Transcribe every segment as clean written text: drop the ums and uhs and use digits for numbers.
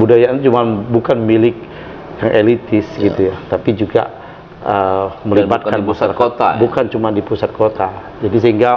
kebudayaan cuma bukan milik yang elitis gitu ya, tapi juga melibatkan bukan di pusat masyarakat, kota, ya? Bukan cuma di pusat kota. Jadi sehingga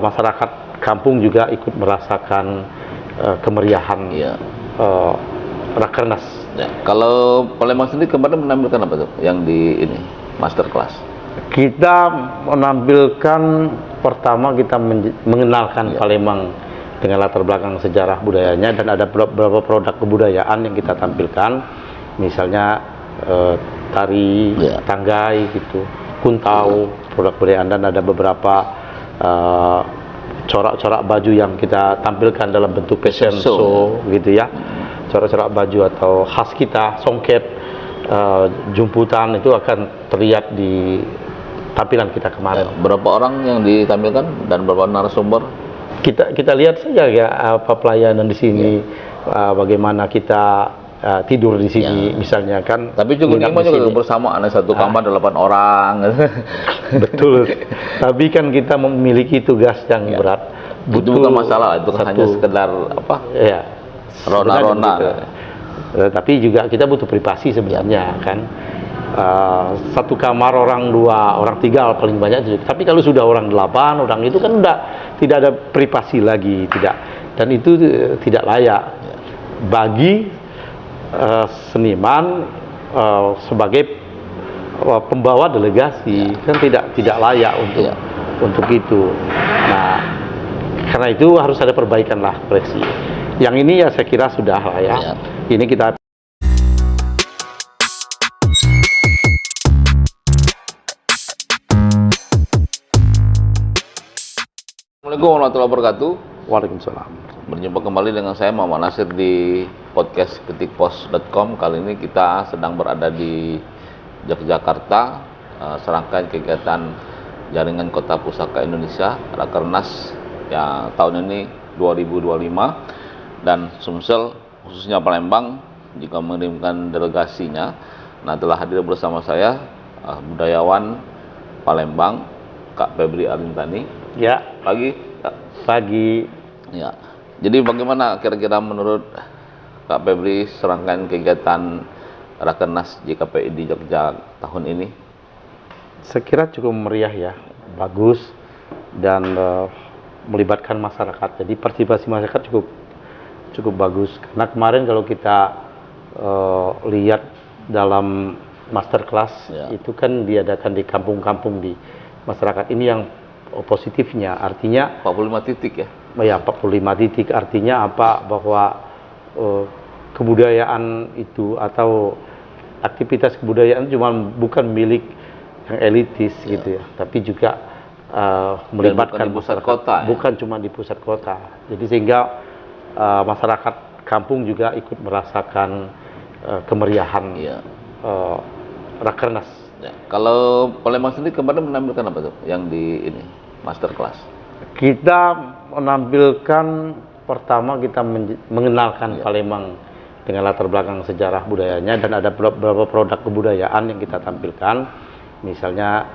masyarakat kampung juga ikut merasakan kemeriahan Rakernas. Ya. Kalau Palembang sendiri kemarin menampilkan apa tuh yang di ini masterclass? Kita menampilkan pertama kita mengenalkan Palembang dengan latar belakang sejarah budayanya, dan ada beberapa produk kebudayaan yang kita tampilkan, misalnya tari tanggai gitu, kuntau, produk kebudayaan, dan ada beberapa corak-corak baju yang kita tampilkan dalam bentuk fashion show gitu ya, corak-corak baju atau khas kita, songket, jumputan itu akan terlihat di tampilan kita kemarin. Berapa orang yang ditampilkan dan berapa narasumber? Kita lihat saja ya apa pelayanan di sini, bagaimana kita tidur di sini misalnya kan. Tapi juga bersama ada satu kamar 8 orang. Betul. Tapi kan kita memiliki tugas yang berat. Itu bukan masalah, itu hanya sekedar apa? Ya. Rona-rona. Tapi juga kita butuh privasi sebenarnya kan. Satu kamar orang 2, orang 3 paling banyak. Tapi kalau sudah orang 8 orang itu kan udah tidak ada privasi lagi, tidak, dan itu tidak layak bagi seniman sebagai pembawa delegasi, kan tidak layak untuk itu. Nah, karena itu harus ada perbaikan lah, Presi. Yang ini ya saya kira sudah layak. Ini kita Assalamualaikum warahmatullahi wabarakatuh. Waalaikumsalam. Berjumpa kembali dengan saya Muhammad Nasir di podcast ketikpos.com. Kali ini kita sedang berada di Yogyakarta, serangkaian kegiatan Jaringan Kota Pusaka Indonesia Rakernas ya tahun ini 2025, dan Sumsel khususnya Palembang juga mengirimkan delegasinya. Nah, telah hadir bersama saya budayawan Palembang Kak Febri Alintani. Ya, pagi. Ya. Jadi bagaimana kira-kira menurut Kak Febri serangkaian kegiatan Rakernas JKPI di Jogja tahun ini? Saya kira cukup meriah ya, bagus, dan melibatkan masyarakat. Jadi partisipasi masyarakat cukup bagus. Karena kemarin kalau kita lihat dalam masterclass itu kan diadakan di kampung-kampung di masyarakat. Ini yang positifnya, artinya 45 titik ya? Ya, 45 titik artinya apa? Bahwa kebudayaan itu atau aktivitas kebudayaan cuma bukan milik yang elitis gitu ya, tapi juga melibatkan bukan di pusat masyarakat, kota, bukan cuma di pusat kota. Jadi sehingga masyarakat kampung juga ikut merasakan kemeriahan Rakernas. Ya. Kalau Palembang sendiri kemarin menampilkan apa tuh yang di ini masterclass? Kita menampilkan pertama kita mengenalkan Palembang dengan latar belakang sejarah budayanya, dan ada beberapa produk kebudayaan yang kita tampilkan, misalnya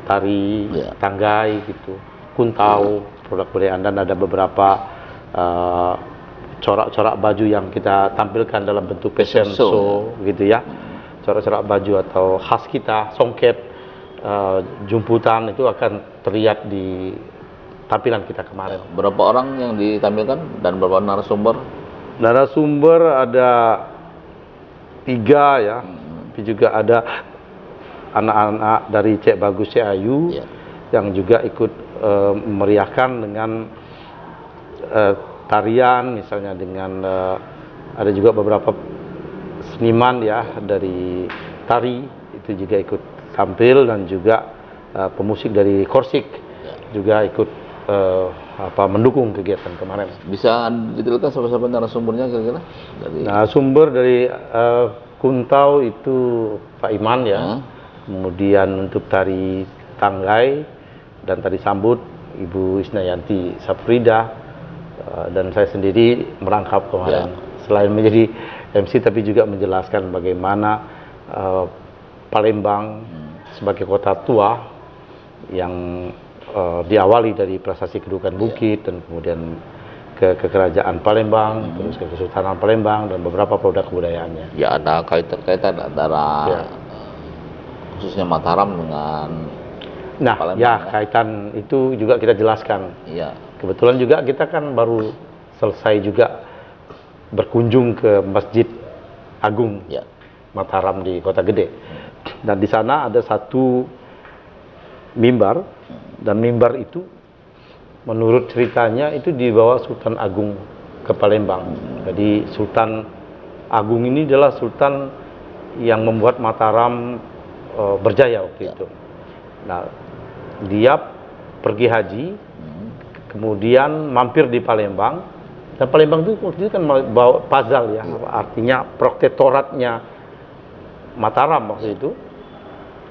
tari tanggai gitu, kuntau, produk kebudayaan, dan ada beberapa corak-corak baju yang kita tampilkan dalam bentuk fashion show gitu ya, corak-corak baju atau khas kita, songket, jumputan itu akan terlihat di tampilan kita kemarin. Berapa orang yang ditampilkan dan berapa narasumber? Narasumber ada 3 ya, tapi juga ada anak-anak dari Cek Bagus Cek Ayu yang juga ikut memeriahkan dengan tarian, misalnya dengan ada juga beberapa seniman ya dari tari itu juga ikut tampil, dan juga pemusik dari Korsik juga ikut mendukung kegiatan kemarin. Bisa detailkan siapa-siapa narasumbernya kira-kira? Narasumber dari Kuntau itu Pak Iman ya. Kemudian untuk tari tanggai dan tari sambut Ibu Isnayanti Saprida, dan saya sendiri merangkap kemarin. Selain menjadi MC tapi juga menjelaskan bagaimana Palembang sebagai kota tua yang diawali dari prasasti kedudukan bukit, dan kemudian ke Kerajaan Palembang, terus ke Kesultanan Palembang dan beberapa produk kebudayaannya. Ya, ada kaitan antara Ya. khususnya Mataram dengan Nah, Palembang, ya ya. kaitan itu juga kita jelaskan. ya Kebetulan juga kita kan baru selesai juga berkunjung ke Masjid Agung ya Mataram di Kota Gede. Dan di sana ada satu mimbar, dan mimbar itu menurut ceritanya itu dibawa Sultan Agung ke Palembang. Jadi Sultan Agung ini adalah sultan yang membuat Mataram berjaya waktu itu. Nah, dia pergi haji, kemudian mampir di Palembang. Dan Palembang itu waktu itu kan bawa Pazal ya, artinya protektoratnya Mataram waktu itu.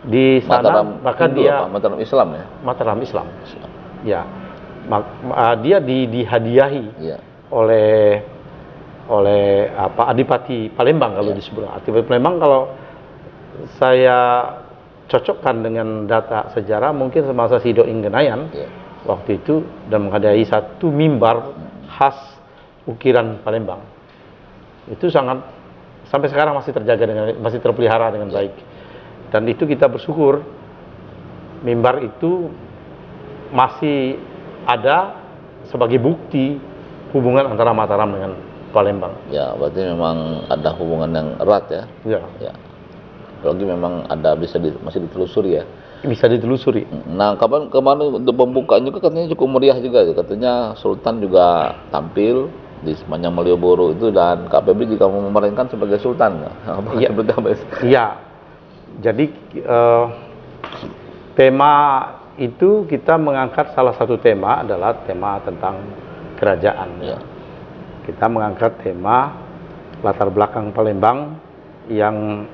Di sana Mataram bahkan Hindu dia apa? Mataram Islam ya. Mataram Islam. Ya, dia dihadiahi Iya. oleh Adipati Palembang kalau disebut. Adipati Palembang kalau saya cocokkan dengan data sejarah mungkin semasa Sido Inggenayan Iya. waktu itu, dan menghadiahi satu mimbar khas ukiran Palembang. Itu sangat sampai sekarang masih terjaga masih terpelihara dengan baik. Dan itu kita bersyukur mimbar itu masih ada sebagai bukti hubungan antara Mataram dengan Palembang. Ya, berarti memang ada hubungan yang erat ya. Ya, Ya. Apalagi memang ada masih ditelusuri ya. bisa ditelusuri. Nah, kemarin untuk pembukaan juga katanya cukup meriah juga. Katanya Sultan juga tampil di sepanjang Malioboro itu, dan Kak Febri juga memerankan sebagai Sultan. Iya. Seperti apa? Iya. Jadi tema itu kita mengangkat, salah satu tema adalah tema tentang kerajaan. Ya. Kita mengangkat tema latar belakang Palembang yang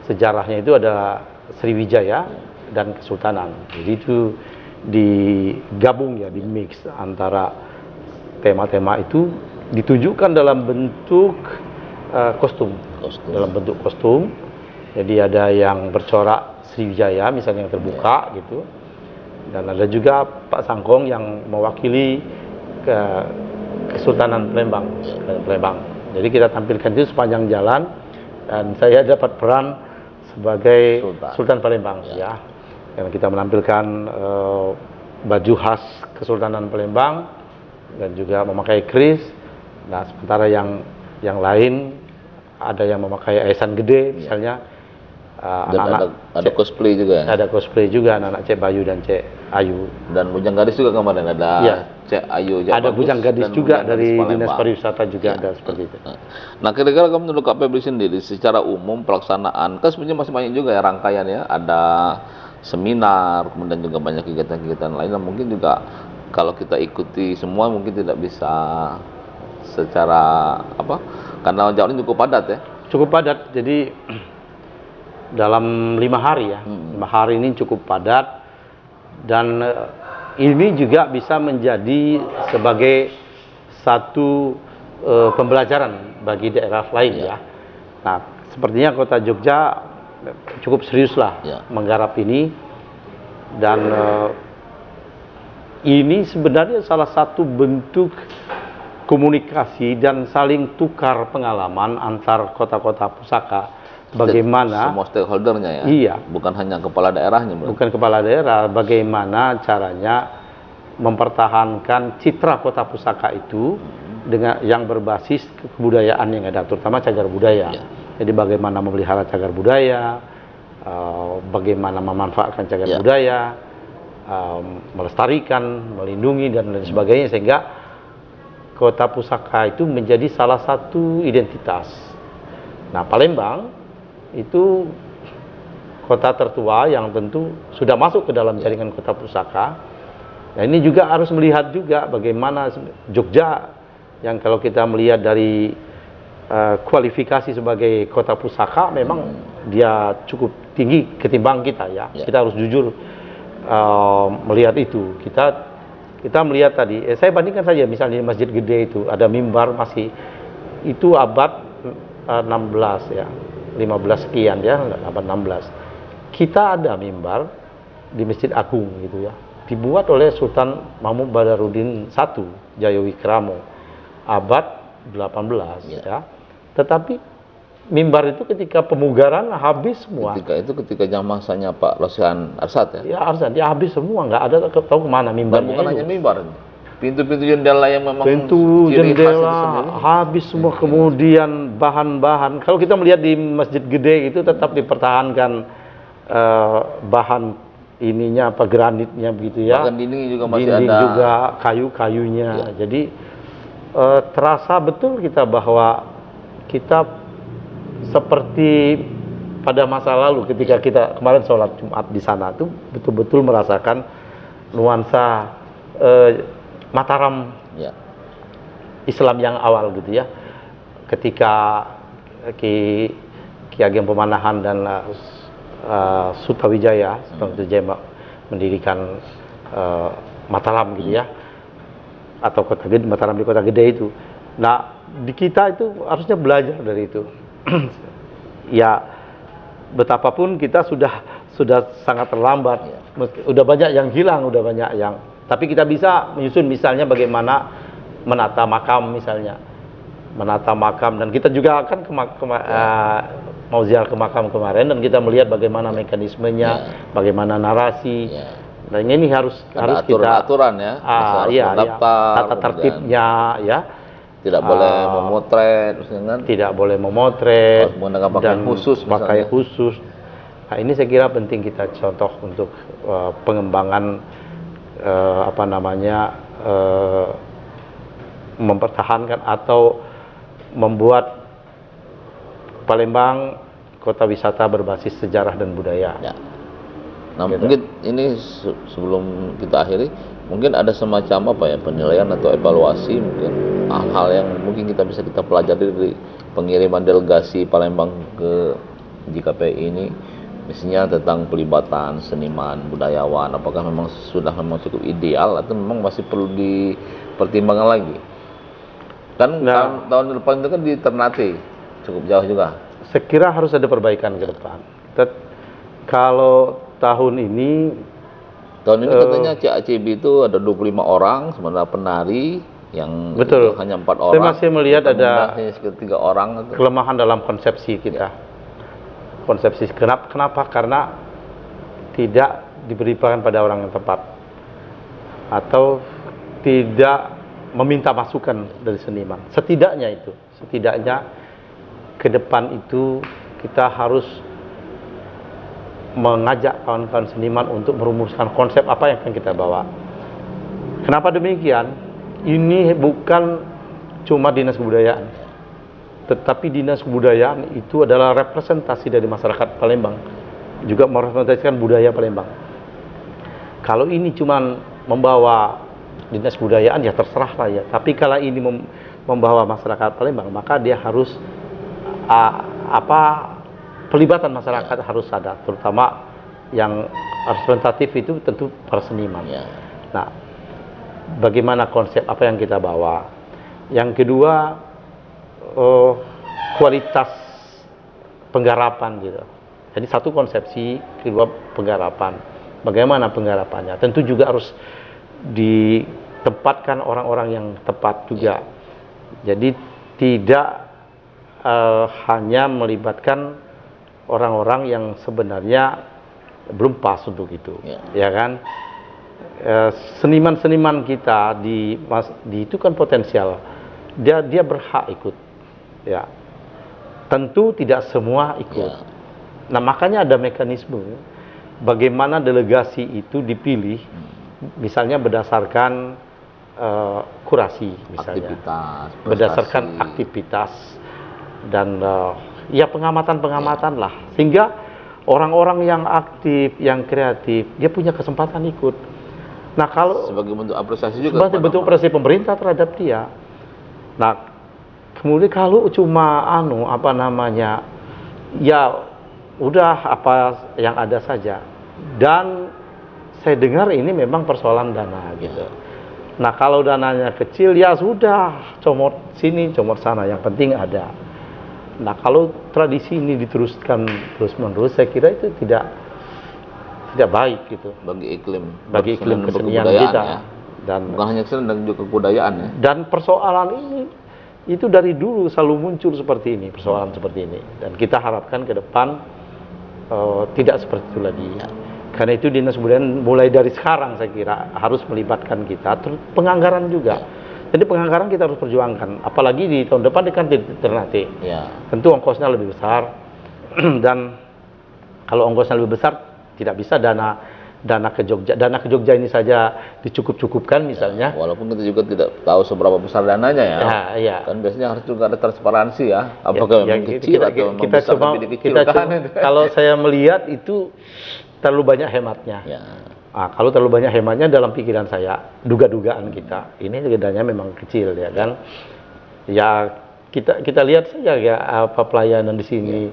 sejarahnya itu ada Sriwijaya dan Kesultanan. Jadi itu digabung ya, di mix antara tema-tema itu ditunjukkan dalam bentuk kostum. Dalam bentuk kostum. Jadi ada yang bercorak Sriwijaya misalnya yang terbuka gitu. Dan ada juga Pak Sangkong yang mewakili Kesultanan Palembang. Jadi kita tampilkan itu sepanjang jalan, dan saya dapat peran sebagai Sultan Palembang ya. Karena kita menampilkan baju khas Kesultanan Palembang dan juga memakai keris. Nah, sementara yang lain ada yang memakai aisan gede misalnya. Dan ada cosplay juga ya? Ada cosplay juga, anak-anak Cek Bayu dan Cek Ayu. Dan bujang gadis juga kemarin ada Ya. Cek Ayu. Ada bujang gadis juga dari Dinas Palembang. Pariwisata juga Ya. ada seperti itu. Nah, kira-kira kamu menurut Kak Febri sendiri secara umum pelaksanaan, kan sebenarnya masih banyak juga ya rangkaian ya, ada seminar, kemudian juga banyak kegiatan-kegiatan lain yang mungkin juga kalau kita ikuti semua mungkin tidak bisa secara karena jadwalnya cukup padat ya. Cukup padat, jadi dalam 5 hari ya. 5 hari ini cukup padat, dan ini juga bisa menjadi sebagai satu pembelajaran bagi daerah lain ya. Nah, sepertinya Kota Jogja cukup serius lah menggarap ini, dan ini sebenarnya salah satu bentuk komunikasi dan saling tukar pengalaman antar kota-kota pusaka. Bagaimana semua stakeholdernya ya? Iya. Bukan hanya kepala daerahnya. Bukan kepala daerah, bagaimana caranya mempertahankan citra kota pusaka itu dengan yang berbasis kebudayaan yang ada, terutama cagar budaya. Jadi bagaimana memelihara cagar budaya, bagaimana memanfaatkan cagar budaya, melestarikan, melindungi dan lain sebagainya, sehingga kota pusaka itu menjadi salah satu identitas. Nah, Palembang itu kota tertua yang tentu sudah masuk ke dalam jaringan kota pusaka. Nah, ini juga harus melihat juga bagaimana Jogja yang kalau kita melihat dari kualifikasi sebagai kota pusaka memang dia cukup tinggi ketimbang kita ya. Kita harus jujur melihat itu. Kita melihat tadi, saya bandingkan saja misalnya di Masjid Gede itu ada mimbar masih itu abad 16 ya. 15 sekian ya, abad 16. Kita ada mimbar di Masjid Agung gitu ya. dibuat oleh Sultan Mahmud Badarudin I Jayawikramo abad 18 ya. Tetapi mimbar itu ketika pemugaran habis semua. Ketika masanya Pak Rosihan Arsad ya. Ya Arsad dia habis semua, nggak ada tahu kemana mimbarnya. Bukan hanya mimbar, pintu-pintu jendela yang memang pintu ciri khas itu jendela sendiri. habis semua, kemudian bahan-bahan. Kalau kita melihat di masjid gede itu tetap dipertahankan bahan ininya apa granitnya begitu ya. Bahkan dinding juga masih dinding ada juga kayu-kayunya. Jadi terasa betul kita bahwa kita seperti pada masa lalu ketika kita kemarin sholat Jumat di sana tuh betul-betul merasakan nuansa Mataram Islam yang awal gitu ya. Ketika Ki Ageng Pemanahan dan Sutawijaya mendirikan Mataram gitu ya, atau kota gede, Mataram di kota gede itu. Nah di kita itu harusnya belajar dari itu. Ya betapapun kita sudah sangat terlambat, udah banyak yang hilang, udah banyak yang, tapi kita bisa menyusun misalnya bagaimana menata makam misalnya, menata makam, dan kita juga kan mau ziarah ke makam kemarin dan kita melihat bagaimana mekanismenya, bagaimana narasi, dan ini harus kita aturan ya, tata tertibnya ya. Tidak boleh memotret, tidak boleh memotret, dan pakai khusus. Nah ini saya kira penting kita contoh untuk pengembangan mempertahankan atau membuat Palembang kota wisata berbasis sejarah dan budaya. Ya. Nah gitu. Mungkin ini sebelum kita akhiri, mungkin ada semacam penilaian atau evaluasi, mungkin hal-hal yang mungkin kita pelajari dari pengiriman delegasi Palembang ke JKPI ini, misalnya tentang pelibatan seniman, budayawan, apakah memang cukup ideal atau memang masih perlu dipertimbangkan lagi? Kan tahun depan itu kan di Ternate, cukup jauh juga. Saya kira harus ada perbaikan ke depan. Kalau tahun ini katanya CACB itu ada 25 orang, sementara penari yang betul, hanya 4 orang. Saya masih melihat ada 3 orang kelemahan dalam konsepsi kita. Konsepsi kenapa? Karena tidak diberikan pada orang yang tepat, atau tidak meminta masukan dari seniman. Setidaknya ke depan itu kita harus mengajak kawan-kawan seniman untuk merumuskan konsep apa yang akan kita bawa. Kenapa demikian? Ini bukan cuma dinas kebudayaan, tetapi dinas kebudayaan itu adalah representasi dari masyarakat Palembang, juga merepresentasikan budaya Palembang. Kalau ini cuma membawa dinas kebudayaan ya terserah lah ya, tapi kalau ini membawa masyarakat Palembang, maka dia harus pelibatan masyarakat harus ada, terutama yang representatif itu tentu para seniman. Nah, bagaimana konsep apa yang kita bawa? Yang kedua, kualitas penggarapan gitu. Jadi satu konsepsi, kedua penggarapan. Bagaimana penggarapannya? Tentu juga harus ditempatkan orang-orang yang tepat juga. Jadi tidak hanya melibatkan orang-orang yang sebenarnya belum pas untuk itu, ya kan? Seniman-seniman kita itu kan potensial, dia berhak ikut, ya. Tentu tidak semua ikut. Nah makanya ada mekanisme bagaimana delegasi itu dipilih, misalnya berdasarkan kurasi, misalnya berdasarkan aktivitas dan ya pengamatan lah, sehingga orang-orang yang aktif, yang kreatif, dia punya kesempatan ikut. Nah kalau sebagai bentuk apresiasi juga, sebagai bentuk apresiasi pemerintah terhadap dia. Nah kemudian kalau cuma ya udah apa yang ada saja, dan saya dengar ini memang persoalan dana gitu. Nah kalau dananya kecil ya sudah, comot sini comot sana, yang penting ada. Nah kalau tradisi ini diteruskan terus menerus, saya kira itu tidak baik gitu bagi iklim kesenian berkebudayaan kita. ya. Dan Bukan hanya kesenian dan juga kebudayaan ya. dan persoalan ini itu dari dulu selalu muncul seperti ini, persoalan seperti ini, dan kita harapkan ke depan tidak seperti itu lagi. Karena itu Dinas Kebudayaan mulai dari sekarang saya kira harus melibatkan kita, terus penganggaran juga. Jadi penganggaran kita harus perjuangkan, apalagi di tahun depan kan Ternate. Ya. Tentu ongkosnya lebih besar dan kalau ongkosnya lebih besar tidak bisa dana ke Jogja ini saja dicukup-cukupkan misalnya. Walaupun kita juga tidak tahu seberapa besar dananya ya. Ya. Kan biasanya harus juga ada transparansi ya. Apakah memang kecil atau memang besar lebih kecil kan? Kalau saya melihat itu terlalu banyak hematnya. Ya. Kalau terlalu banyak hematnya dalam pikiran saya, dugaan kita, ini dananya memang kecil ya kan. Ya kita lihat saja ya apa pelayanan di sini,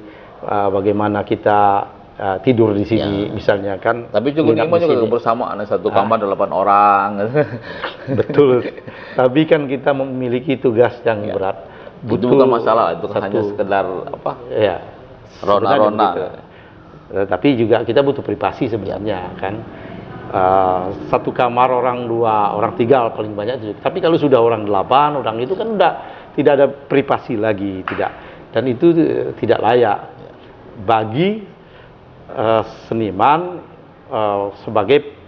bagaimana kita tidur di sini misalnya kan. Tapi juga ini juga kebersamaan satu kamar 8 orang. Betul. Tapi kan kita memiliki tugas yang berat. Itu bukan masalah, itu hanya sekedar apa? Ya. Rona-rona. Gitu. Tapi juga kita butuh privasi sebenarnya kan. Satu kamar orang 2, orang 3 paling banyak itu. Tapi kalau sudah orang 8 orang itu kan udah tidak ada privasi lagi, tidak. Dan itu tidak layak bagi seniman sebagai